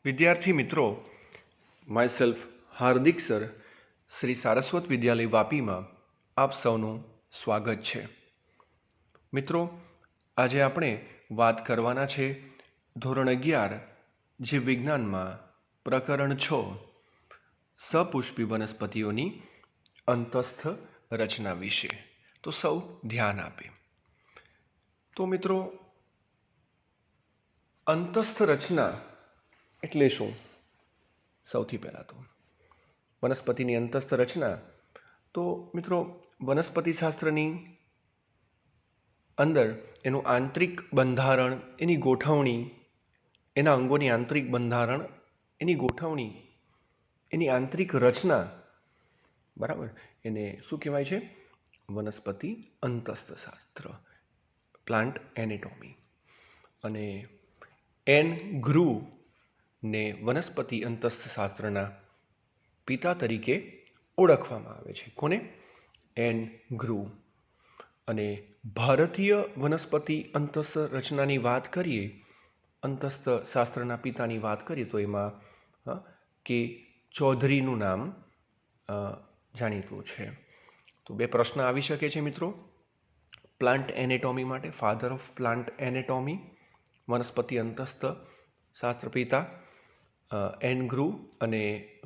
વિદ્યાર્થી મિત્રો, myself Hardik sir, Shri Saraswat Vidyalaya વાપીમાં આપ સૌનું સ્વાગત છે. મિત્રો, આજે આપણે વાત કરવાના છે ધોરણ 11 જીવ વિજ્ઞાનમાં પ્રકરણ 6 સપુષ્પી વનસ્પતિઓની અંતસ્થ રચના વિશે. તો સૌ ધ્યાન આપે. તો મિત્રો, અંતસ્થ રચના એટલે શું? સૌથી પહેલાં તો વનસ્પતિની અંતસ્થ રચના. તો મિત્રો, વનસ્પતિ શાસ્ત્રની અંદર એનું આંતરિક બંધારણ, એની ગોઠવણી, એના અંગોની આંતરિક બંધારણ, એની ગોઠવણી, એની આંતરિક રચના, બરાબર, એને શું કહેવાય છે? વનસ્પતિ અંતસ્થ શાસ્ત્ર, પ્લાન્ટ એનેટોમી. અને એન ગ્રુ ને વનસ્પતિ અંતસ્થ શાસ્ત્રના પિતા તરીકે ઓળખવામાં આવે છે. કોને? એન ગ્રુ. અને ભારતીય વનસ્પતિ અંતસ્થ રચનાની વાત કરીએ, અંતસ્થ શાસ્ત્રના પિતાની વાત કરીએ, તો એમાં કે ચૌધરીનું નામ જાણીતું છે. તો બે પ્રશ્ન આવી શકે છે મિત્રો પ્લાન્ટ એનેટોમી માટે. ફાધર ઓફ પ્લાન્ટ એનેટોમી, વનસ્પતિ અંતસ્થ શાસ્ત્ર પિતા એન ગ્રુ. અને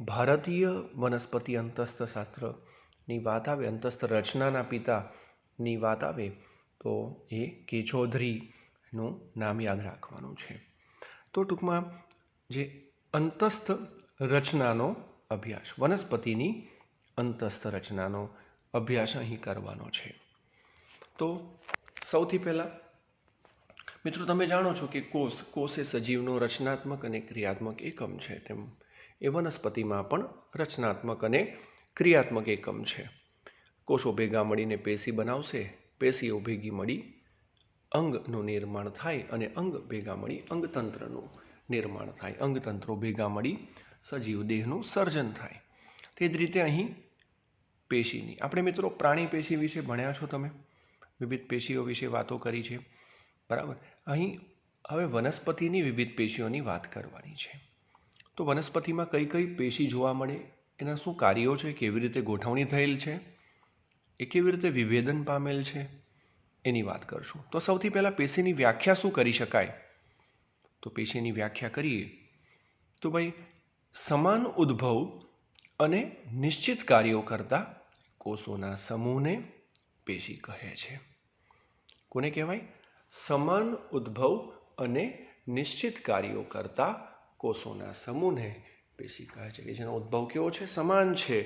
ભારતીય વનસ્પતિ અંતસ્થ શાસ્ત્રની વાત આવે, અંતસ્થ રચનાના પિતાની વાત આવે, તો એ કે ચૌધરીનું નામ યાદ રાખવાનું છે. તો ટૂંકમાં જે અંતસ્થ રચનાનો અભ્યાસ, વનસ્પતિની અંતસ્થ રચનાનો અભ્યાસ અહીં કરવાનો છે. તો સૌથી પહેલાં મિત્રો, તમે જાણો છો કે કોષ એ સજીવનો રચનાત્મક અને ક્રિયાત્મક એકમ છે, તેમ એ વનસ્પતિમાં પણ રચનાત્મક અને ક્રિયાત્મક એકમ છે. કોષો ભેગા મળીને પેશી બનાવશે, પેશીઓ ભેગી મળી અંગનું નિર્માણ થાય, અને અંગ ભેગા મળી અંગતંત્રનું નિર્માણ થાય, અંગતંત્રો ભેગા મળી સજીવ દેહનું સર્જન થાય. તે જ રીતે અહીં પેશીની, આપણે મિત્રો પ્રાણી પેશી વિશે ભણ્યા છો તમે, વિવિધ પેશીઓ વિશે વાતો કરી છે, બરાબર. અહીં હવે વનસ્પતિની વિવિધ પેશીઓની વાત કરવાની છે. તો વનસ્પતિમાં કઈ કઈ પેશી જોવા મળે, એના શું કાર્યો છે, કેવી રીતે ગોઠવણી થયેલ છે, એ કેવી રીતે વિભેદન પામેલ છે, એની વાત કરશું. તો સૌથી પહેલાં પેશીની વ્યાખ્યા શું કરી શકાય? તો પેશીની વ્યાખ્યા કરીએ તો ભાઈ, સમાન ઉદ્ભવ અને નિશ્ચિત કાર્યો કરતા કોષોના સમૂહને પેશી કહે છે. કોને કહેવાય? સમાન ઉદ્ભવ અને નિશ્ચિત કાર્યો કરતા કોષોના સમૂહને પેશી કહે છે, કે જેનો ઉદ્ભવ કેવો છે? સમાન છે,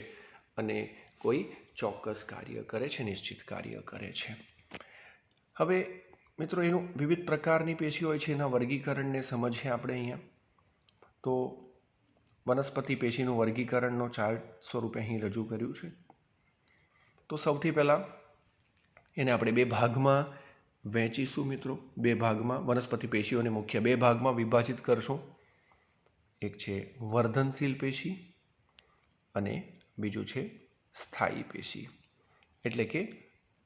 અને કોઈ ચોક્કસ કાર્ય કરે છે, નિશ્ચિત કાર્ય કરે છે. હવે મિત્રો, એનું વિવિધ પ્રકારની પેશી હોય છે, એના વર્ગીકરણને સમજીએ આપણે અહીંયા. તો વનસ્પતિ પેશીનું વર્ગીકરણનો ચાર્ટ સ્વરૂપે અહીં રજૂ કર્યું છે. તો સૌથી પહેલાં એને આપણે બે ભાગમાં વહેંચીશું મિત્રો. બે ભાગમાં વનસ્પતિ પેશીઓને મુખ્ય બે ભાગમાં વિભાજિત કરશું. એક છે વર્ધનશીલ પેશી અને બીજું છે સ્થાયી પેશી, એટલે કે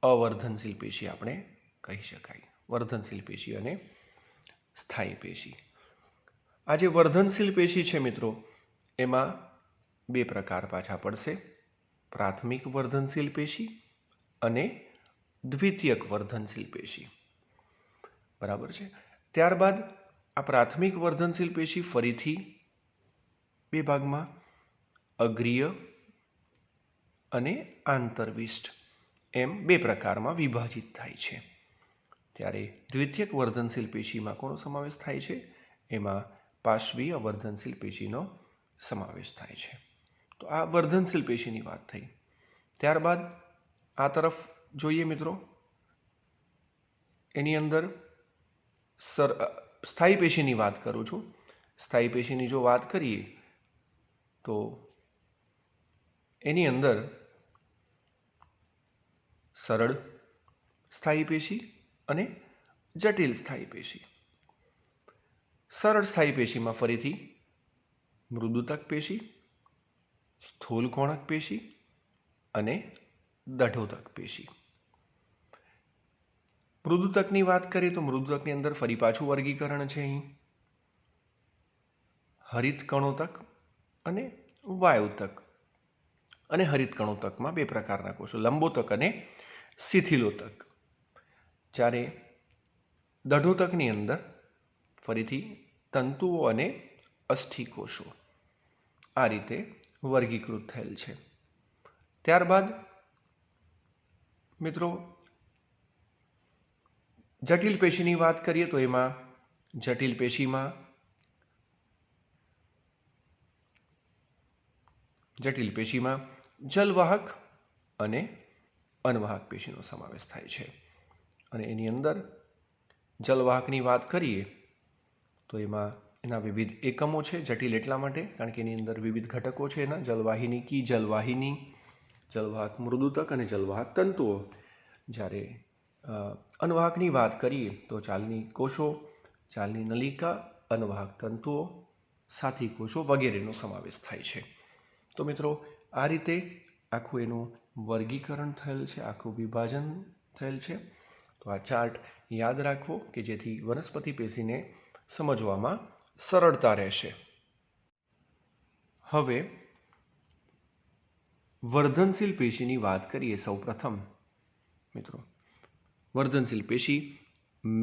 અવર્ધનશીલ પેશી આપણે કહી શકાય. વર્ધનશીલ પેશી અને સ્થાયી પેશી. આ જે વર્ધનશીલ પેશી છે મિત્રો, એમાં બે પ્રકાર પાછા પડશે: પ્રાથમિક વર્ધનશીલ પેશી અને દ્વિતીયક વર્ધનશીલ પેશી, બરાબર છે. ત્યારબાદ આ પ્રાથમિક વર્ધનશીલ પેશી ફરીથી બે ભાગમાં, અગ્રીય અને આંતરવિષ્ટ, એમ બે પ્રકારમાં વિભાજિત થાય છે. ત્યારે દ્વિતીયક વર્ધનશીલ પેશીમાં કોનો સમાવેશ થાય છે? એમાં પાર્શ્વીય વર્ધનશીલ પેશીનો સમાવેશ થાય છે. તો આ વર્ધનશીલ પેશીની વાત થઈ. ત્યારબાદ આ તરફ જોઈએ મિત્રો, એની અંદર સ્થાયી પેશીની વાત કરું છું. સ્થાયી પેશીની જો વાત કરીએ તો એની અંદર સરળ સ્થાયી પેશી અને જટિલ સ્થાયી પેશી. સરળ સ્થાયી પેશીમાં ફરીથી મૃદુતક પેશી, સ્થૂલ કોણક પેશી અને દઢોતક પેશી. મૃદુતકની વાત કરીએ તો મૃદુતકની અંદર ફરી પાછું વર્ગીકરણ છે. અહીં હરિત કણોતક અને વાયુતક. અને હરિત કણોતકમાં બે પ્રકારના કોષો, લંબોતક અને શિથિલોતક. જ્યારે દઢોતકની અંદર ફરીથી તંતુઓ અને અસ્થિકોષો આ રીતે વર્ગીકૃત થયેલ છે. ત્યારબાદ મિત્રો જટિલ પેશીની વાત કરીએ તો એમાં જટિલ પેશીમાં જલવાહક અને અનવાહક પેશીનો સમાવેશ થાય છે. અને એની અંદર જલવાહકની વાત કરીએ તો એમાં એના વિવિધ એકમો છે. જટિલ એટલા માટે કારણ કે એની અંદર વિવિધ ઘટકો છે. એના જલવાહિની કી, જલવાહિની, જલવાહક મૃદુતક અને જલવાહક તંતુઓ. જ્યારે અનવાહકની વાત કરીએ તો ચાલની કોષો, ચાલની નલિકા, અનવાહક તંતુઓ, સાથી કોષો વગેરેનો સમાવેશ થાય છે. તો મિત્રો આ રીતે આખું એનું વર્ગીકરણ થયેલ છે, આખું વિભાજન થયેલ છે. તો આ ચાર્ટ યાદ રાખવો કે જેથી વનસ્પતિ પેશીને સમજવામાં સરળતા રહેશે. હવે વર્ધનશીલ પેશીની વાત કરીએ. સૌપ્રથમ મિત્રો વર્ધનશીલ પેશી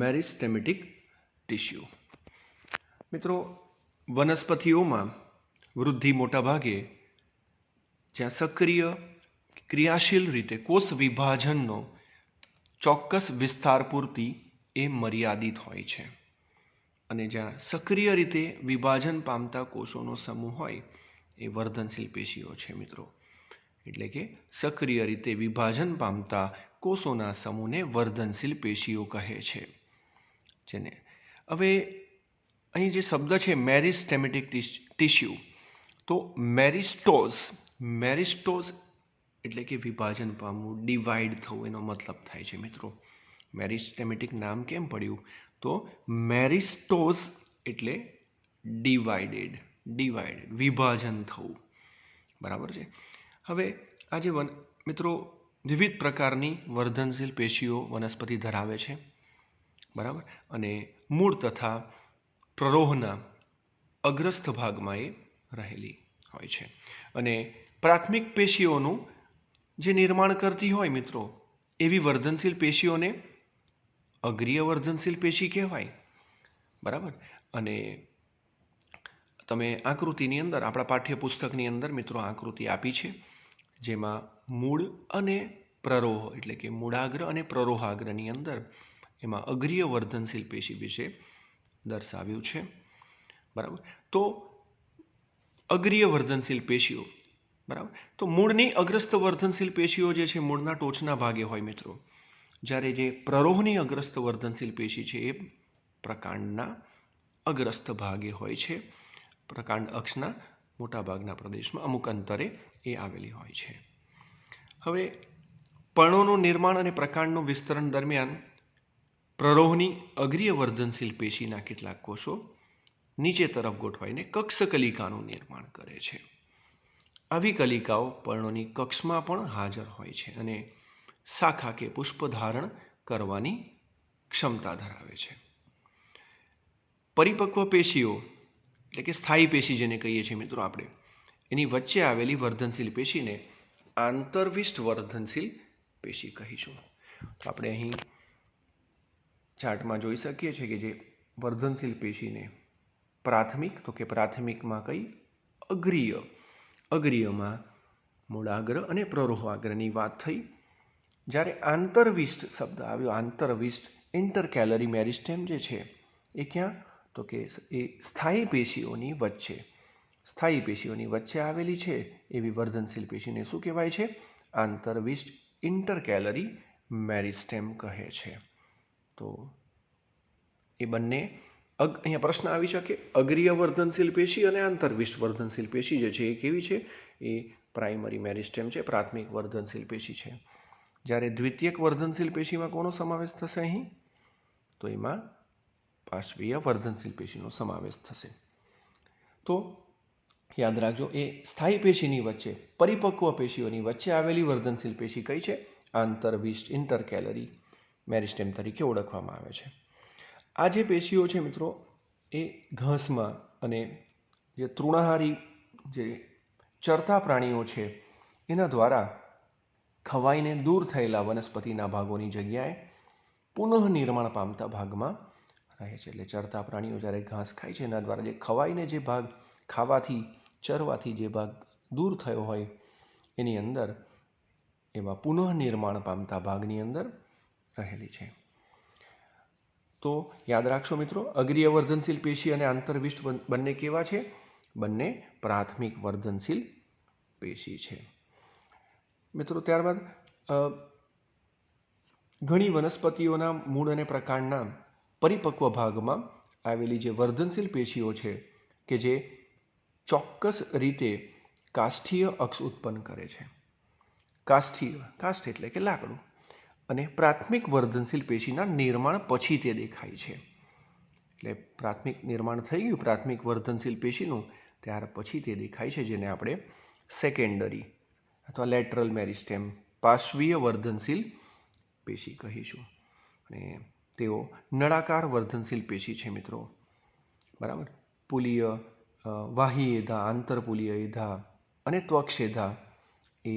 મેરિસ્ટેમેટિક ટિશ્યુ. મિત્રો વનસ્પતિઓમાં વૃદ્ધિ મોટા ભાગે જ્યાં સક્રિય ક્રિયાશીલ રીતે કોષ વિભાજનનો ચોક્કસ વિસ્તાર પૂરતી એ મર્યાદિત હોય છે. અને જ્યાં સક્રિય રીતે વિભાજન પામતા કોષોનો સમૂહ હોય એ વર્ધનશીલ પેશીઓ છે મિત્રો. એટલે કે સક્રિય રીતે વિભાજન પામતા કોષોના સમૂહને વર્ધનશીલ પેશીઓ કહે છે. જેને હવે અહીં જે શબ્દ છે મેરિસ્ટેમેટિક ટિશ્યુ, તો મેરિસ્ટોઝ એટલે કે વિભાજન પામવું, ડિવાઈડ થવું એનો મતલબ થાય છે મિત્રો. મેરિસ્ટેમેટિક નામ કેમ પડ્યું? તો મેરિસ્ટોઝ એટલે ડિવાઇડેડ, વિભાજન થવું. બરાબર છે. હવે આજે મિત્રો વિવિધ પ્રકારની વર્ધનશીલ પેશીઓ વનસ્પતિ ધરાવે છે. બરાબર. અને મૂળ તથા પ્રરોહના અગ્રસ્થ ભાગમાં એ રહેલી હોય છે. અને પ્રાથમિક પેશીઓનું જે નિર્માણ કરતી હોય મિત્રો એવી વર્ધનશીલ પેશીઓને અગ્રીય વર્ધનશીલ પેશી કહેવાય. બરાબર. અને તમે આકૃતિની અંદર આપણા પાઠ્યપુસ્તકની અંદર મિત્રો આકૃતિ આપી છે, જેમાં મૂળ અને પ્રરોહ એટલે કે મૂળાગ્ર અને પ્રરોહાગ્રની અંદર એમાં અગ્રીય વર્ધનશીલ પેશી વિશે દર્શાવ્યું છે. બરાબર. તો અગ્રીય વર્ધનશીલ પેશીઓ, બરાબર. તો મૂળની અગ્રસ્થ વર્ધનશીલ પેશીઓ જે છે મૂળના ટોચના ભાગે હોય મિત્રો. જ્યારે જે પ્રરોહની અગ્રસ્થ વર્ધનશીલ પેશી છે એ પ્રકાંડના અગ્રસ્થ ભાગે હોય છે. પ્રકાંડ અક્ષના મોટાભાગના પ્રદેશમાં અમુક અંતરે એ આવેલી હોય છે. હવે પર્ણોનું નિર્માણ અને પ્રકાંડનું વિસ્તરણ દરમિયાન પ્રરોહની અગ્રીય વર્ધનશીલ પેશીના કેટલાક કોષો નીચે તરફ ગોઠવાઈને કક્ષ કલિકાનું નિર્માણ કરે છે. આવી કલિકાઓ પર્ણોની કક્ષમાં પણ હાજર હોય છે અને શાખા કે પુષ્પ ધારણ કરવાની ક્ષમતા ધરાવે છે. પરિપક્વ પેશીઓ એટલે કે સ્થાયી પેશી જેને કહીએ છીએ મિત્રો આપણે, એની વચ્ચે આવેલી વર્ધનશીલ પેશીને આંતરવિષ્ટ વર્ધનશીલ પેશી કહીશું. તો આપણે અહીં ચાર્ટમાં જોઈ શકીએ છીએ કે જે વર્ધનશીલ પેશીને પ્રાથમિક, તો કે પ્રાથમિકમાં કઈ અગ્રીયમાં મૂળાગ્ર અને પ્રરોહાગ્રની વાત થઈ. જ્યારે આંતરવિષ્ટ શબ્દ આવ્યો, આંતરવિષ્ટ, ઇન્ટરકેલરી મેરિસ્ટેમ જે છે એ ક્યાં? તો કે એ સ્થાયી પેશીઓની વચ્ચે આવેલી છે એવી વર્ધનશીલ પેશીને શું કહેવાય છે? આંતરવિષ્ટ ઇન્ટરકેલરી મેરિસ્ટેમ કહે છે. તો એ બંને અહીંયા પ્રશ્ન આવી શકે, અગ્રીય વર્ધનશીલ પેશી અને આંતરવિષ્ટ વર્ધનશીલ પેશી જે છે એ કેવી છે? એ પ્રાઇમરી મેરિસ્ટેમ છે, પ્રાથમિક વર્ધનશીલ પેશી છે. જ્યારે દ્વિતીયક વર્ધનશીલ પેશીમાં કોનો સમાવેશ થશે અહીં? તો એમાં પાર્શ્વીય વર્ધનશીલ પેશીનો સમાવેશ થશે. તો યાદ રાખજો, એ સ્થાયી પેશીની વચ્ચે, પરિપક્વ પેશીઓની વચ્ચે આવેલી વર્ધનશીલ પેશી કઈ છે? આંતરવિષ્ટ ઇન્ટરકેલરી મેરિસ્ટેમ તરીકે ઓળખવામાં આવે છે. આ જે પેશીઓ છે મિત્રો એ ઘાસમાં અને જે તૃણાહારી જે ચરતા પ્રાણીઓ છે એના દ્વારા ખવાઈને દૂર થયેલા વનસ્પતિના ભાગોની જગ્યાએ પુનઃનિર્માણ પામતા ભાગમાં રહે છે. એટલે ચરતા પ્રાણીઓ જ્યારે ઘાસ ખાય છે એના દ્વારા જે ખવાઈને જે ભાગ ખાવાથી ચરવાથી જે ભાગ દૂર થયો હોય એની અંદર એવા પુનઃનિર્માણ પામતા ભાગની અંદર રહેલી છે. તો યાદ રાખશો મિત્રો, અગ્રીય વર્ધનશીલ પેશી અને આંતરવિષ્ટ બંને કેવા છે? બંને પ્રાથમિક વર્ધનશીલ પેશી છે મિત્રો. ત્યારબાદ ઘણી વનસ્પતિઓના મૂળ અને પ્રકાંડના પરિપક્વ ભાગમાં આવેલી જે વર્ધનશીલ પેશીઓ છે કે જે ચોક્કસ રીતે કાષ્ઠીય અક્ષ ઉત્પન્ન કરે છે. કાષ્ઠ એટલે કે લાકડું. અને પ્રાથમિક વર્ધનશીલ પેશીના નિર્માણ પછી તે દેખાય છે. એટલે પ્રાથમિક નિર્માણ થઈ ગયું પ્રાથમિક વર્ધનશીલ પેશીનું, ત્યાર પછી તે દેખાય છે, જેને આપણે સેકન્ડરી અથવા લેટરલ મેરિસ્ટેમ પાર્શ્વીય વર્ધનશીલ પેશી કહીશું. અને તેઓ નળાકાર વર્ધનશીલ પેશી છે મિત્રો. બરાબર. પુલીય, વાહ્યએધા, આંતરપુલીય એધા અને ત્વક્ષેધા એ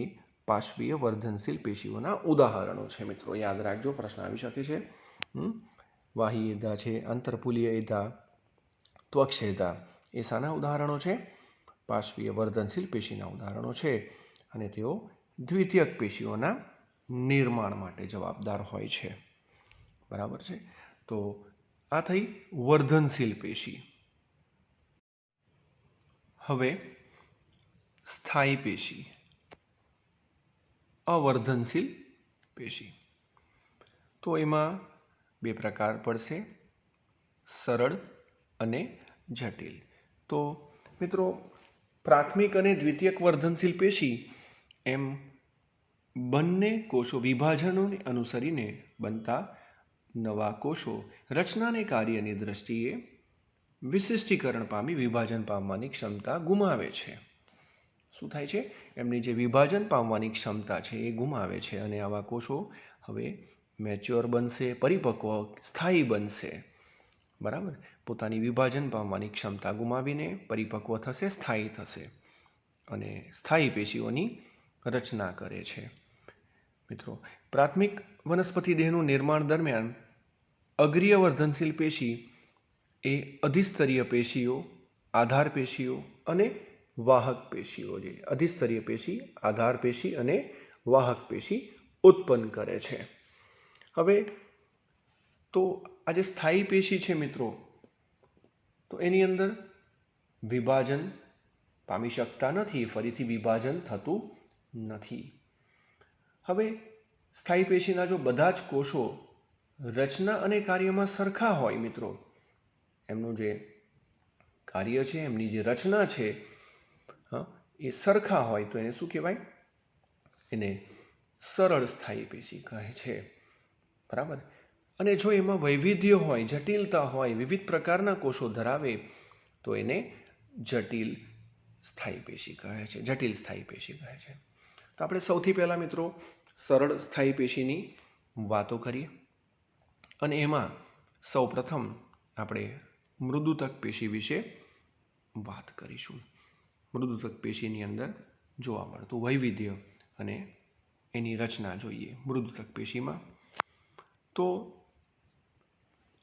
પાર્શ્વીય વર્ધનશીલ પેશીઓના ઉદાહરણો છે મિત્રો. યાદ રાખજો, પ્રશ્ન આવી શકે છે. વાહ્યએધા છે, આંતરપુલીય એધા, ત્વક્ષેધા એ શાના ઉદાહરણો છે? પાર્શ્વીય વર્ધનશીલ પેશીના ઉદાહરણો છે. અને તેઓ દ્વિતીયક પેશીઓના નિર્માણ માટે જવાબદાર હોય છે. બરાબર છે. તો આ થઈ વર્ધનશીલ પેશી. હવે સ્થાયી પેશી, અવર્ધનશીલ પેશી. તો એમાં બે પ્રકાર પડશે, સરળ અને જટિલ. તો મિત્રો, પ્રાથમિક અને દ્વિતીયક વર્ધનશીલ પેશી એમ બંને કોષો વિભાજનોને અનુસરીને બનતા નવા કોષો રચનાને કાર્યની દ્રષ્ટિએ વિશિષ્ટીકરણ પામી વિભાજન પામવાની ક્ષમતા ગુમાવે છે. શું થાય છે? એમની જે વિભાજન પામવાની ક્ષમતા છે એ ગુમાવે છે. અને આવા કોષો હવે મેચ્યોર બનશે, પરિપક્વ, સ્થાયી બનશે. બરાબર. પોતાની વિભાજન પામવાની ક્ષમતા ગુમાવીને પરિપક્વ થશે, સ્થાયી થશે અને સ્થાયી પેશીઓની રચના કરે છે. મિત્રો, પ્રાથમિક વનસ્પતિ દેહનું નિર્માણ દરમિયાન અગ્રીય વર્ધનશીલ પેશી એ અધિસ્તરીય પેશીઓ, આધાર પેશીઓ અને વાહક પેશીઓ, જે અધિસ્તરીય પેશી, આધાર પેશી અને વાહક પેશી ઉત્પન્ન કરે છે. હવે તો આ જે સ્થાયી પેશી છે મિત્રો, તો એની અંદર વિભાજન પામી શકતા નથી, ફરીથી વિભાજન થતું નથી. હવે સ્થાયી પેશીના જો બધા જ કોષો રચના અને કાર્યમાં સરખા હોય મિત્રો, એમનું જે કાર્ય છે, એમની જે રચના છે એ સરખા હોય તો એને શું કહેવાય? એને સરળ સ્થાયી પેશી કહે છે. બરાબર. અને જો એમાં વૈવિધ્ય હોય, જટિલતા હોય, વિવિધ પ્રકારના કોષો ધરાવે તો એને જટિલ સ્થાયી પેશી કહે છે, જટિલ સ્થાયી પેશી કહે છે. તો આપણે સૌથી પહેલાં મિત્રો સરળ સ્થાયી પેશીની વાતો કરીએ. અને એમાં સૌ પ્રથમ આપણે મૃદુતક પેશી વિશે વાત કરીશું. મૃદુતક પેશીની અંદર જોવા મળતું વૈવિધ્ય અને એની રચના જોઈએ મૃદુતક પેશીમાં. તો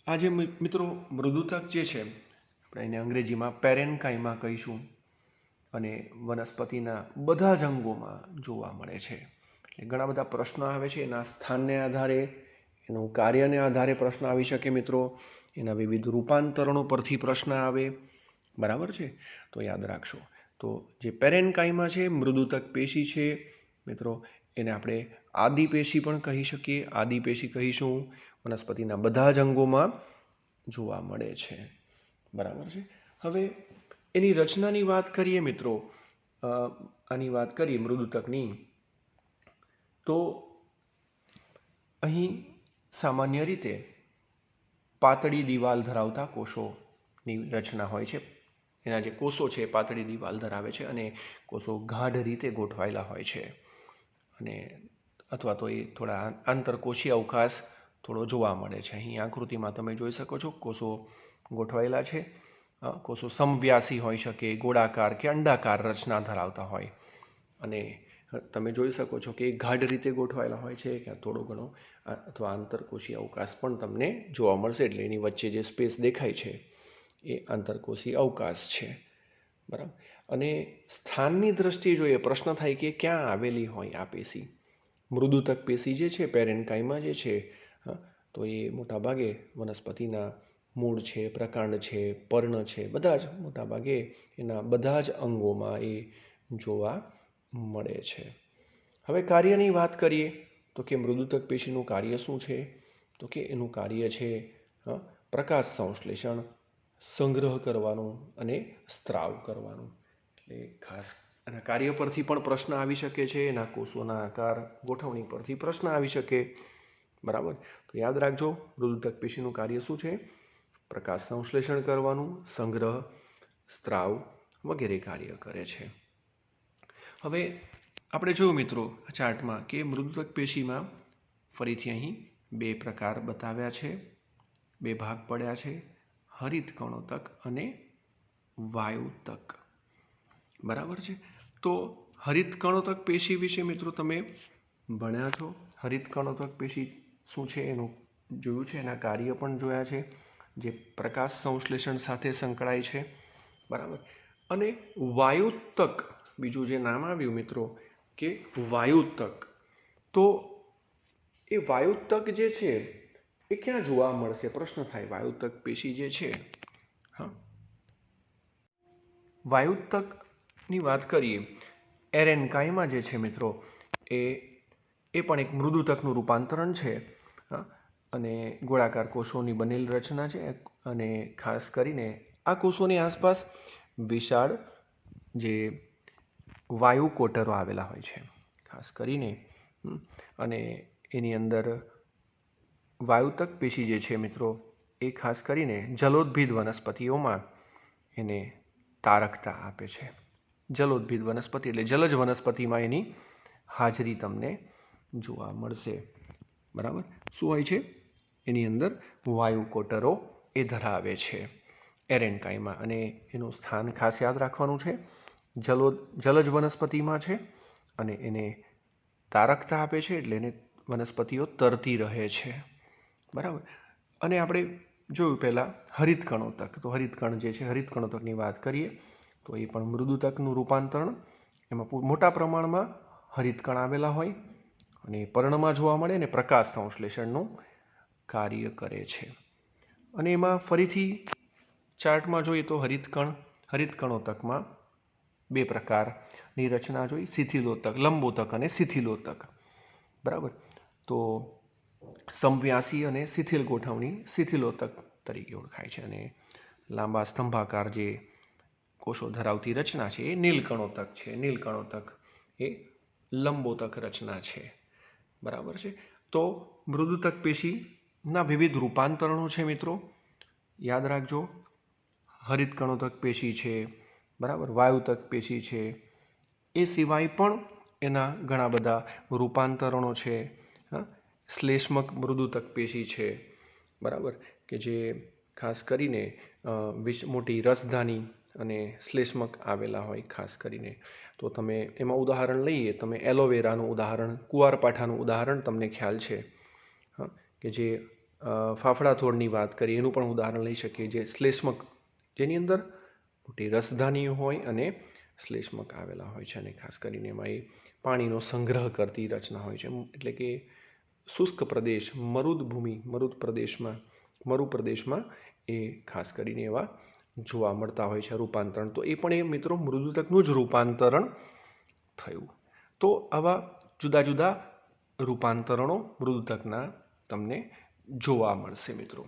આ જે મિત્રો મૃદુતક જે છે, આપણે એને અંગ્રેજીમાં પેરેન્કાઇમા કહીશું અને વનસ્પતિના બધા જ અંગોમાં જોવા મળે છે. એટલે ઘણા બધા પ્રશ્નો આવે છે એના સ્થાનને આધારે, એનું કાર્યને આધારે પ્રશ્ન આવી શકે મિત્રો. એના વિવિધ રૂપાંતરણો પરથી પ્રશ્ન આવે. બરાબર છે. તો યાદ રાખશો. તો જે પેરેન્કાઇમા છે, મૃદુતક પેશી છે મિત્રો, એને આપણે આદિપેશી પણ કહી શકીએ, આદિપેશી કહીશું. વનસ્પતિના બધા જ અંગોમાં જોવા મળે છે. બરાબર છે. હવે એની રચનાની વાત કરીએ મિત્રો, આની વાત કરીએ મૃદુતકની, તો અહીં સામાન્ય રીતે પાતળી દિવાલ ધરાવતા કોષોની રચના હોય છે. એના જે કોષો છે પાતળી દિવાલ ધરાવે છે અને કોષો ગાઢ રીતે ગોઠવાયેલા હોય છે. અને અથવા તો એ થોડા આંતરકોષીય અવકાશ થોડો જોવા મળે છે. અહીં આકૃતિમાં તમે જોઈ શકો છો, કોષો ગોઠવાયેલા છે કોષો સમવ્યાસી હોઈ શકે, ગોળાકાર કે અંડાકાર રચના ધરાવતા હોય, અને તમે જોઈ શકો છો કે એ ગાઢ રીતે ગોઠવાયેલા હોય છે કે થોડો ઘણો અથવા આંતરકોષીય અવકાશ પણ તમને જોવા મળશે. એટલે એની વચ્ચે જે સ્પેસ દેખાય છે એ આંતરકોષીય અવકાશ છે, બરાબર. અને સ્થાનની દ્રષ્ટિએ જોઈએ, પ્રશ્ન થાય કે ક્યાં આવેલી હોય આ પેશી. મૃદુતક પેશી જે છે પેરેન્કાઇમા જે છે, તો એ મોટાભાગે વનસ્પતિના મૂળ છે, પ્રકાંડ છે, પર્ણ છે, બધા જ મોટાભાગે એના બધા જ અંગોમાં એ જોવા મળે છે. હવે કાર્યની વાત કરીએ તો કે મૃદુતક પેશીનું કાર્ય શું છે, તો કે એનું કાર્ય છે પ્રકાશ સંશ્લેષણ, સંગ્રહ કરવાનું અને સ્ત્રાવ કરવાનું. એટલે ખાસ એના કાર્ય પરથી પણ પ્રશ્ન આવી શકે છે, એના કોષોના આકાર ગોઠવણી પરથી પ્રશ્ન આવી શકે, બરાબર. તો યાદ રાખજો, મૃદુતક પેશીનું કાર્ય શું છે? પ્રકાશ સંશ્લેષણ કરવાનું, સંગ્રહ, સ્ત્રાવ વગેરે કાર્ય કરે છે. હવે આપણે જોયું મિત્રો ચાર્ટમાં કે મૃદુતક પેશીમાં ફરીથી અહીં બે પ્રકાર બતાવ્યા છે, બે ભાગ પડ્યા છે, હરિત કણોતક અને વાયુતક, બરાબર છે. તો હરિત કણોતક પેશી વિશે મિત્રો તમે ભણ્યા છો. હરિત કણોતક પેશી શું છે એનું જોયું છે, એના કાર્ય પણ જોયા છે, જે પ્રકાશ સંશ્લેષણ સાથે સંકળાય છે, બરાબર. અને વાયુતક બીજું જે નામ આવ્યું મિત્રો કે વાયુતક, તો એ વાયુતક જે છે એ ક્યાં જોવા મળશે? પ્રશ્ન થાય. વાયુતક પેશી જે છે, હા, વાયુતકની વાત કરીએ, એરેન્કાઇમા જે છે મિત્રો એ પણ એક મૃદુતકનું રૂપાંતરણ છે, અને ગોળાકાર કોષોની બનેલ રચના છે. અને ખાસ કરીને આ કોષોની આસપાસ વિશાળ જે વાયુ કોટરો આવેલા હોય છે ખાસ કરીને, અને એની અંદર વાયુતક પેશી જે છે મિત્રો એ ખાસ કરીને જલોદભિદ વનસ્પતિઓમાં એને તારકતા આપે છે. જલોદભિદ વનસ્પતિ એટલે જલજ વનસ્પતિમાં એની હાજરી તમને જોવા મળશે, બરાબર. શું હોય છે? એની અંદર વાયુ કોટરો એ ધરાવે છે એરેન્કાઇમા, અને એનું સ્થાન ખાસ યાદ રાખવાનું છે. જલજ વનસ્પતિમાં છે અને એને તારકતા આપે છે, એટલે એને વનસ્પતિઓ તરતી રહે છે, બરાબર. અને આપણે જોયું પહેલાં હરિત કણોતક, તો હરિત કણ જે છે, હરિત કણોતકની વાત કરીએ તો એ પણ મૃદુતકનું રૂપાંતરણ. એમાં મોટા પ્રમાણમાં હરિત કણ આવેલા હોય અને પર્ણમાં જોવા મળે અને પ્રકાશ સંશ્લેષણનું કાર્ય કરે છે. અને એમાં ફરીથી ચાર્ટમાં જોઈએ તો હરિત કણોતકમાં બે પ્રકારની રચના જોઈ, શિથિલોતક, લંબોતક અને શિથિલોતક, બરાબર. તો સમવ્યાસી અને શિથિલ ગોઠવણી શિથિલોતક તરીકે ઓળખાય છે, અને લાંબા સ્તંભાકાર જે કોષો ધરાવતી રચના છે એ નીલકણોતક છે. નીલકણોતક એ લંબોતક રચના છે, બરાબર છે. તો મૃદુતક પેશીના વિવિધ રૂપાંતરણો છે મિત્રો, યાદ રાખજો. હરિત કણોતક પેશી છે, બરાબર, વાયુતક પેશી છે, એ સિવાય પણ એના ઘણા બધા રૂપાંતરણો છે. શ્લેષ્મક મૃદુતક પેશી છે, બરાબર, કે જે ખાસ કરીને મોટી રસધાની અને શ્લેષ્મક આવેલા હોય ખાસ કરીને. તો તમે એમાં ઉદાહરણ લઈએ, તમે એલોવેરાનું ઉદાહરણ, કુવારપાઠાનું ઉદાહરણ તમને ખ્યાલ છે, કે જે ફાફડા છોડની વાત કરીએ એનું પણ ઉદાહરણ લઈ શકીએ, જે શ્લેષ્મક, જેની અંદર મોટી રસધાનીઓ હોય અને શ્લેષ્મક આવેલા હોય છે, અને ખાસ કરીને એમાં એ પાણીનો સંગ્રહ કરતી રચના હોય છે. એટલે કે શુષ્ક પ્રદેશ, મરુ પ્રદેશમાં એ ખાસ કરીને એવા જોવા મળતા હોય છે રૂપાંતરણ. તો એ પણ એ મિત્રો મૃદુતકનું જ રૂપાંતરણ થયું. તો આવા જુદા જુદા રૂપાંતરણો મૃદુતકના તમને જોવા મળશે મિત્રો.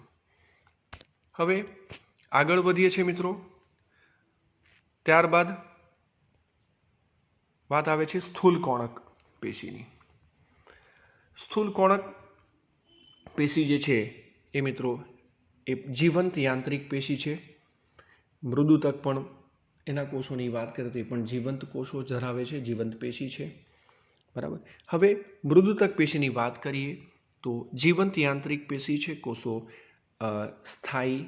હવે આગળ વધીએ છીએ મિત્રો. ત્યારબાદ વાત આવે છે સ્થૂલ કોણક પેશીની. સ્થૂલ કોણક પેશી જે છે એ મિત્રો એ જીવંત યાંત્રિક પેશી છે. મૃદુતક પણ એના કોષોની વાત કરીએ તો એ પણ જીવંત કોષો ધરાવે છે, જીવંત પેશી છે, બરાબર. હવે મૃદુતક પેશીની વાત કરીએ તો જીવંત યાંત્રિક પેશી છે. કોષો સ્થાયી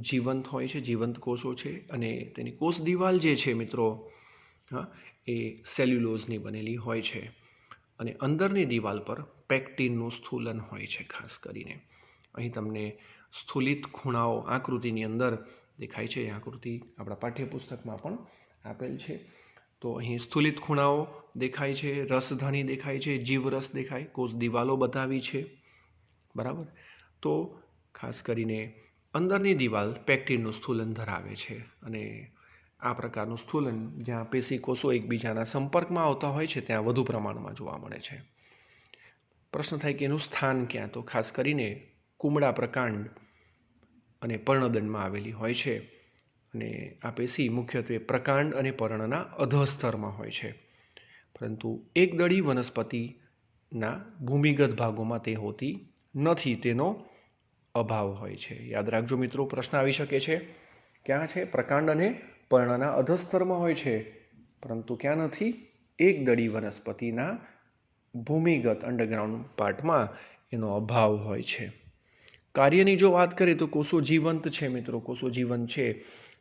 જીવંત હોય છે, જીવંત કોષો છે, અને તેની કોષ દિવાલ જે છે મિત્રો, હા, એ સેલ્યુલોઝની બનેલી હોય છે, અને અંદરની દિવાલ પર પેક્ટિનનું સ્થૂલન હોય છે. ખાસ કરીને અહીં તમને સ્થૂલિત ખૂણાઓ આકૃતિની અંદર દેખાય છે. આકૃતિ આપણા પાઠ્યપુસ્તકમાં પણ આપેલ છે. તો અહીં સ્થૂલિત ખૂણાઓ દેખાય છે, રસધણી દેખાય છે, જીવરસ દેખાય, કોષ દિવાલો બતાવી છે, બરાબર. તો ખાસ કરીને અંદરની દિવાલ પેક્ટિનનું સ્થૂલન ધરાવે છે, અને આ પ્રકારનું સ્થૂલન જ્યાં પેશી કોષો એકબીજાના સંપર્કમાં આવતા હોય છે ત્યાં વધુ પ્રમાણમાં જોવા મળે છે. પ્રશ્ન થાય કે એનું સ્થાન ક્યાં? તો ખાસ કરીને કુમળા પ્રકાંડ અને પર્ણદંડમાં આવેલી હોય છે, અને આ પેશી મુખ્યત્વે પ્રકાંડ અને પર્ણના અધઃસ્તરમાં હોય છે, પરંતુ એકદળી વનસ્પતિના ભૂમિગત ભાગોમાં તે હોતી નથી, તેનો અભાવ હોય છે. યાદ રાખજો મિત્રો, પ્રશ્ન આવી શકે છે. ક્યાં છે? પ્રકાંડ અને પર્ણના અધઃસ્તરમાં હોય છે, પરંતુ ક્યાં નથી? એકદળી વનસ્પતિના ભૂમિગત અંડરગ્રાઉન્ડ પાર્ટમાં એનો અભાવ હોય છે. કાર્યની જો વાત કરીએ તો કોષો જીવંત છે મિત્રો, કોષો જીવંત છે,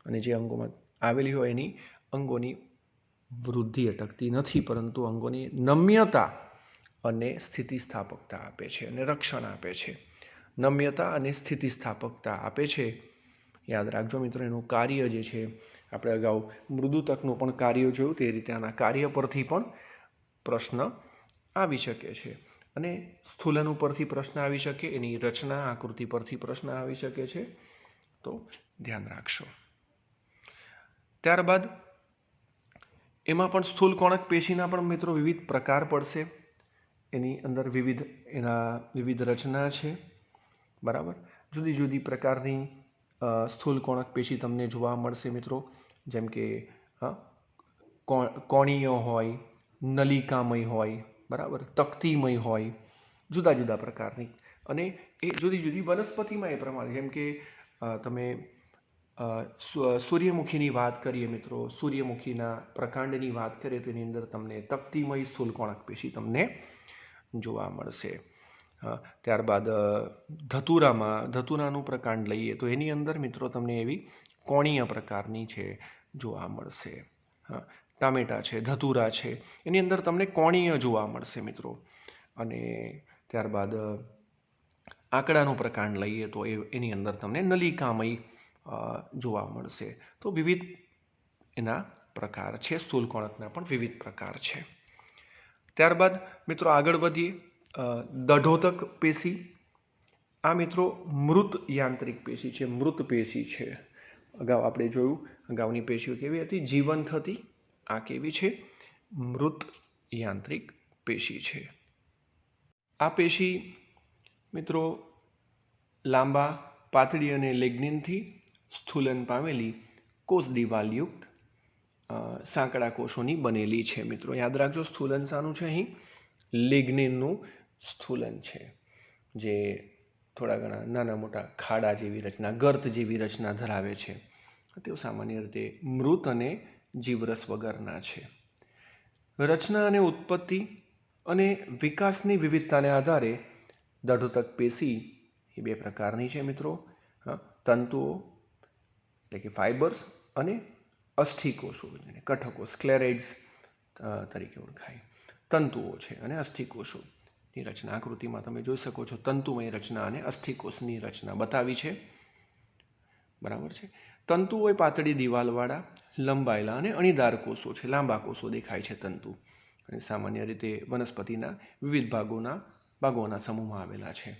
અને જે અંગોમાં આવેલી હોય એની અંગોની વૃદ્ધિ અટકતી નથી, પરંતુ અંગોની નમ્યતા અને સ્થિતિસ્થાપકતા આપે છે, અને રક્ષણ આપે છે. નમ્યતા અને સ્થિતિસ્થાપકતા આપે છે. યાદ રાખજો મિત્રો, એનું કાર્ય જે છે, આપણે અગાઉ મૃદુતકનું પણ કાર્ય જોયું, તે રીતે આના કાર્ય પરથી પણ પ્રશ્ન આવી શકે છે, અને સ્થૂલન ઉપરથી પ્રશ્ન આવી શકે, એની રચના આકૃતિ પરથી પ્રશ્ન આવી શકે છે, તો ધ્યાન રાખશો. ત્યારબાદ એમાં પણ સ્થૂલ કોણક પેશીના પણ મિત્રો વિવિધ પ્રકાર પડશે. એની અંદર વિવિધ રચના છે, બરાબર. જુદી જુદી પ્રકારની સ્થૂલ કોણક પેશી તમને જોવા મળશે મિત્રો, જેમ કે કોણીય હોય, નલિકામય હોય, બરાબર, તકતીમય હોય, જુદા જુદા પ્રકારની, અને એ જુદી જુદી વનસ્પતિમાં એ પ્રમાણે, જેમ કે તમે સૂર્યમુખીની વાત કરીએ મિત્રો, સૂર્યમુખીના પ્રકાંડની વાત કરીએ તો એની અંદર તમને તકતીમય સ્થૂલ કોણક પેશી તમને જોવા મળશે. ત્યારબાદ ધતુરાનું પ્રકાંડ લઈએ તો એની અંદર મિત્રો તમને એવી કોણીય પ્રકારની છે જોવા મળશે. ટામેટા છે, ધતુરા છે, એની અંદર તમને કોણીય જોવા મળશે મિત્રો. અને ત્યારબાદ આંકડાનું પ્રકાંડ લઈએ તો એની અંદર તમને નલિકામય જોવા મળશે. તો વિવિધ એના પ્રકાર છે, સ્થૂલ કોણકના પણ વિવિધ પ્રકાર છે. ત્યારબાદ મિત્રો આગળ વધીએ. દઢોતક પેશી, આ મિત્રો મૃત યાંત્રિક પેશી છે, મૃત પેશી છે. અગાઉ આપણે જોયું, અગાઉની પેશીઓ કેવી હતી? જીવંત હતી. આ કેવી છે? મૃત યાંત્રિક પેશી છે. આ પેશી મિત્રો લાંબા, પાતળી અને લેગ્નિનથી સ્થૂલન પામેલી કોષ દિવાલયુક્ત સાંકડા કોષોની બનેલી છે મિત્રો. યાદ રાખજો, સ્થૂલન શાનું છે? અહીં લેગ્નિનનું સ્થૂલન છે, જે થોડા ઘણા નાના મોટા ખાડા જેવી રચના, ગર્ત જેવી રચના ધરાવે છે. તેઓ સામાન્ય રીતે મૃત અને જીવરસ વગરના છે. રચના અને ઉત્પત્તિ અને વિકાસની વિવિધતાને આધારે દઢોતક પેશી એ બે પ્રકારની છે મિત્રો. તંતુઓ એટલે કે ફાઇબર્સ, અને અસ્થિકોષો, કઠકો, સ્ક્લેરાઇડ્સ તરીકે ઓળખાય, તંતુઓ છે, અને અસ્થિકોષોની રચના આકૃતિમાં તમે જોઈ શકો છો. તંતુમય રચના અને અસ્થિકોષની રચના બતાવી છે, બરાબર છે. તંતુ હોય પાતળી દિવાલવાળા, લંબાયેલા અને અણીદાર કોષો છે, લાંબા કોષો દેખાય છે તંતુ, અને સામાન્ય રીતે વનસ્પતિના વિવિધ ભાગોના સમૂહમાં આવેલા છે.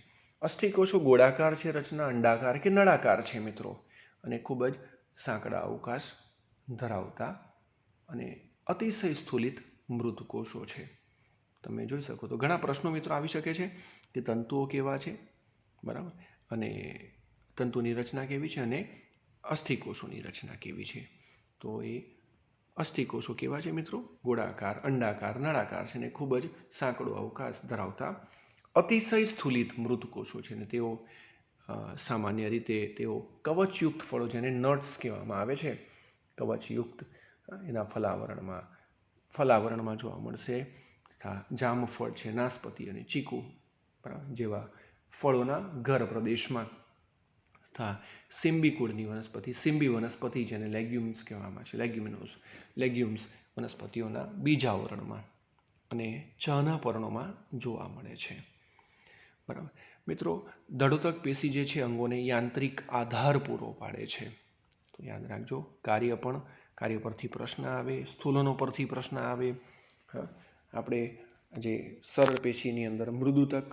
અસ્થિકોષો ગોળાકાર છે રચના, અંડાકાર કે નળાકાર છે મિત્રો, અને ખૂબ જ સાંકડા અવકાશ ધરાવતા અને અતિશય સ્થૂલિત મૃત કોષો છે. તમે જોઈ શકો તો ઘણા પ્રશ્નો મિત્રો આવી શકે છે કે તંતુઓ કેવા છે, બરાબર, અને તંતુની રચના કેવી છે, અને અસ્થિકોષોની રચના કેવી છે. તો એ અસ્થિકોષો કેવા છે મિત્રો? ગોળાકાર, અંડાકાર, નળાકાર છે, અને ખૂબ જ સાંકડો અવકાશ ધરાવતા અતિશય સ્થૂલિત મૃત કોષો છે. અને તેઓ સામાન્ય રીતે તેઓ કવચયુક્ત ફળો, જેને નટ્સ કહેવામાં આવે છે, કવચયુક્ત એના ફલાવરણમાં જોવા મળશે. તથા જામફળ છે, નાસપતિ અને ચીકુ જેવા ફળોના ઘર પ્રદેશમાં હા, સિમ્બીકુળની વનસ્પતિ, સિમ્બી વનસ્પતિ જેને લેગ્યુમ્સ કહેવામાં છે, લેગ્યુમ્સ વનસ્પતિઓના બીજાવરણમાં અને ચાના પર્ણોમાં જોવા મળે છે. બરાબર મિત્રો, દળોતક પેશી જે છે અંગોને યાંત્રિક આધાર પૂરો પાડે છે. તો યાદ રાખજો, કાર્ય પરથી પ્રશ્ન આવે, સ્થૂલનો પરથી પ્રશ્ન આવે. આપણે જે સરળ પેશીની અંદર મૃદુતક,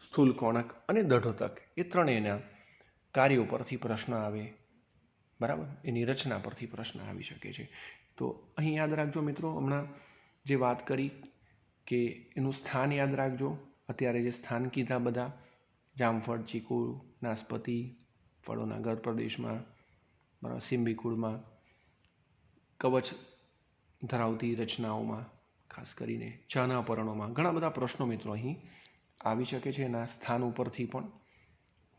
સ્થૂલ કોણક અને દઢોતક એ ત્રણેયના કાર્યો પરથી પ્રશ્ન આવે. બરાબર, એની રચના પરથી પ્રશ્ન આવી શકે છે. તો અહીં યાદ રાખજો મિત્રો, હમણાં જે વાત કરી કે એનું સ્થાન યાદ રાખજો. અત્યારે જે સ્થાન કીધા બધા, જામફળ, ચીકુ, નાસપતિ, ફળોના ગર્ભ પ્રદેશમાં, બરાબર, સિમ્બીકુળમાં, કવચ ધરાવતી રચનાઓમાં, ખાસ કરીને ચાના પર્ણોમાં ઘણા બધા પ્રશ્નો મિત્રો અહીં આવી શકે છે એના સ્થાન ઉપરથી પણ.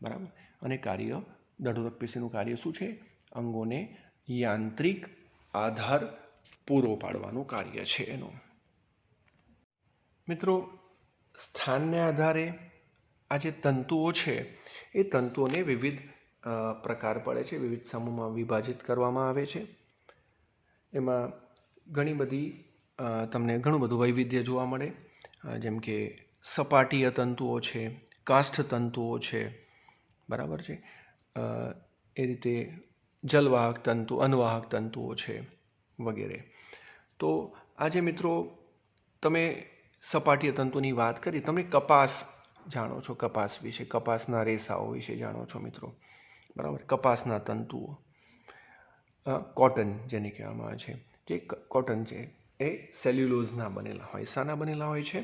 બરાબર, અને કાર્ય, દઢોતક પેશીનું કાર્ય શું છે? અંગોને યાંત્રિક આધાર પૂરો પાડવાનું કાર્ય છે એનું. મિત્રો, સ્થાનને આધારે આ જે તંતુઓ છે એ તંતુઓને વિવિધ પ્રકાર પડે છે, વિવિધ સમૂહમાં વિભાજિત કરવામાં આવે છે. એમાં ઘણી બધી તમને ઘણું બધું વૈવિધ્ય જોવા મળે, જેમ કે સપાટીય તંતુઓ છે, કાષ્ઠ તંતુઓ છે, બરાબર છે, એ રીતે જલવાહક તંતુ, અનવાહક તંતુઓ છે વગેરે. તો આજે મિત્રો તમે સપાટીય તંતુની વાત કરી, તમે કપાસ જાણો છો, કપાસ વિશે, કપાસના રેસાઓ વિશે જાણો છો મિત્રો. બરાબર, કપાસના તંતુઓ, કોટન જેને કહેવામાં આવે છે, જે કોટન છે એ સેલ્યુલોઝના બનેલા હોય. શાના બનેલા હોય છે?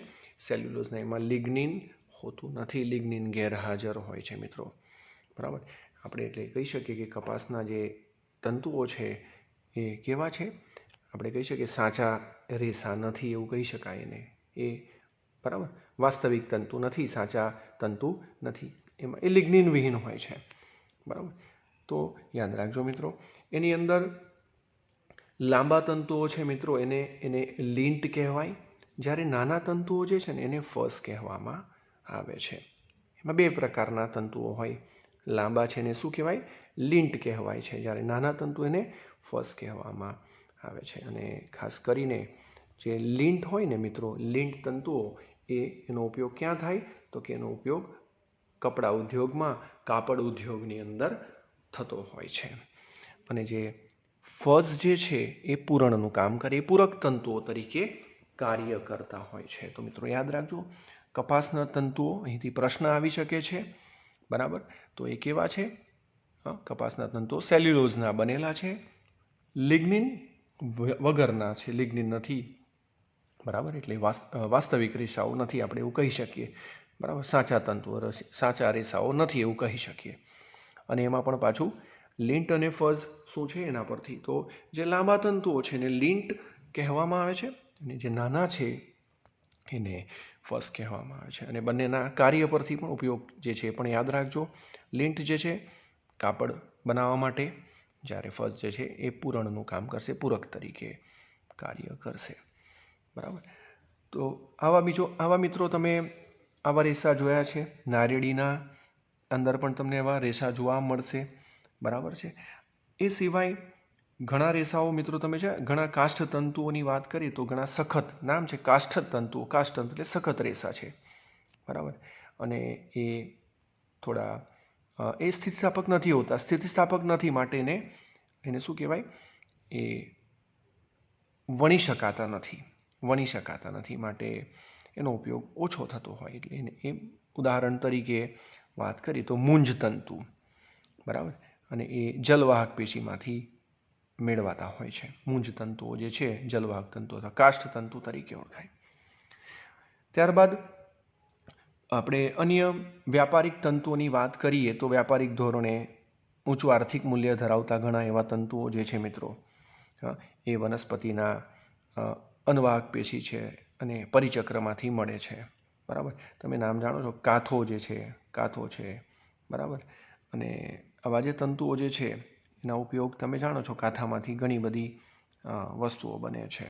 સેલ્યુલોઝના. એમાં લિગ્નિન હોતું નથી, લિગ્નિન ગેરહાજર હોય છે મિત્રો. બરાબર, આપણે એટલે કહી શકીએ કે કપાસના જે તંતુઓ છે એ કેવા છે? આપણે કહી શકીએ સાચા રેસા નથી એવું કહી શકાય એને. એ બરાબર વાસ્તવિક તંતુ નથી, સાચા તંતુ નથી, એમાં એ લિગ્નિન વિહીન હોય છે. બરાબર, તો યાદ રાખજો મિત્રો. એની અંદર લાંબા તંતુઓ છે મિત્રો, એને લિન્ટ કહેવાય. જ્યારે નાના તંતુઓ જે છે ને એને ફસ કહેવામાં આવે છે. એમાં બે પ્રકારના તંતુઓ હોય. લાંબા છે એને શું કહેવાય? લિન્ટ કહેવાય છે. જ્યારે નાના તંતુ એને ફસ કહેવામાં આવે છે. અને ખાસ કરીને જે લિન્ટ હોય ને મિત્રો, લિન્ટ તંતુઓ એનો ઉપયોગ ક્યાં થાય? તો કે એનો ઉપયોગ કપડા ઉદ્યોગમાં, કાપડ ઉદ્યોગની અંદર થતો હોય છે. અને જે ફસ જે છે એ પૂરણનું કામ કરે, એ પૂરક તંતુઓ તરીકે કાર્ય કરતા હોય છે. તો મિત્રો યાદ રાખજો, કપાસના તંતુઓ અહીંથી પ્રશ્ન આવી શકે છે. બરાબર, તો એ કેવા છે? કપાસના તંતુઓ સેલ્યુલોઝના બનેલા છે, લિગ્નિન વગરના છે, લિગ્નિન નથી. બરાબર, એટલે વાસ્તવિક રેસાઓ નથી, આપણે એવું કહી શકીએ. બરાબર, સાચા તંતુઓ, સાચા રેસાઓ નથી એવું કહી શકીએ. અને એમાં પણ પાછું લિન્ટ અને ફઝ શું છે એના પરથી, તો જે લાંબા તંતુઓ છે એને લિન્ટ કહેવામાં આવે છે, અને જે નાના છે એને ફસ કહેવામાં આવે છે. અને બંનેના કાર્ય પરથી પણ ઉપયોગ જે છે એ પણ યાદ રાખજો. લિન્ટ જે છે કાપડ બનાવવા માટે, જ્યારે ફસ જે છે એ પૂરણનું કામ કરશે, પૂરક તરીકે કાર્ય કરશે. બરાબર, તો આવા મિત્રો તમે આવા રેસા જોયા છે. નારિયેળીના અંદર પણ તમને એવા રેસા જોવા મળશે. બરાબર છે. એ સિવાય ઘણા રેસાઓ મિત્રો તમે છે, ઘણા કાષ્ઠ તંતુઓની વાત કરીએ તો ઘણા સખત, નામ છે કાષ્ઠ તંતુઓ. કાષ્ઠ તંતુ એટલે સખત રેસા છે. બરાબર, અને એ થોડા એ સ્થિતિસ્થાપક નથી હોતા. સ્થિતિસ્થાપક નથી માટે એને શું કહેવાય? એ વણી શકાતા નથી માટે એનો ઉપયોગ ઓછો થતો હોય. એટલે એને એ ઉદાહરણ તરીકે વાત કરીએ તો મૂંજ તંતુ. બરાબર, અને એ જલવાહક પેશીમાંથી મેળવાતા હોય છે. મૂંજ તંતુઓ જે છે જલવાહક તંતુ અથવા કાષ્ઠ તંતુ તરીકે ઓળખાય. ત્યારબાદ આપણે અન્ય વ્યાપારિક તંતુઓની વાત કરીએ તો વ્યાપારિક ધોરણે ઊંચું આર્થિક મૂલ્ય ધરાવતા ઘણા એવા તંતુઓ જે છે મિત્રો, એ વનસ્પતિના અનવાહક પેશી છે અને પરિચક્રમાંથી મળે છે. બરાબર, તમે નામ જાણો છો, કાથો છે. બરાબર, અને આવા જે તંતુઓ જે છે એના ઉપયોગ તમે જાણો છો, કાથામાંથી ઘણી બધી વસ્તુઓ બને છે.